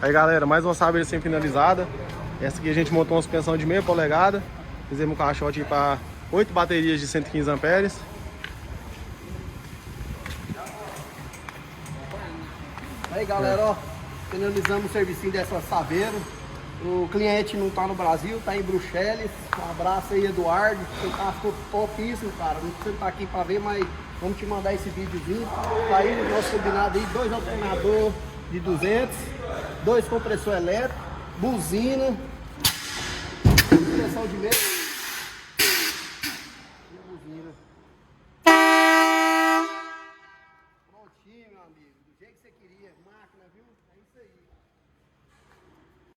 Aí galera, mais uma saveira sem finalizada. Essa aqui a gente montou uma suspensão de meia polegada. Fizemos um caixote para 8 baterias de 115 amperes. Aí galera, ó, finalizamos o serviço dessa saveira. O cliente não tá no Brasil, tá em Bruxelas. Um abraço aí, Eduardo. Ficou topíssimo, cara. Não precisa estar aqui para ver, mas vamos te mandar esse videozinho. Tá aí o nosso combinado aí, 2 alternadores de 200, 2 compressor elétrico, buzina.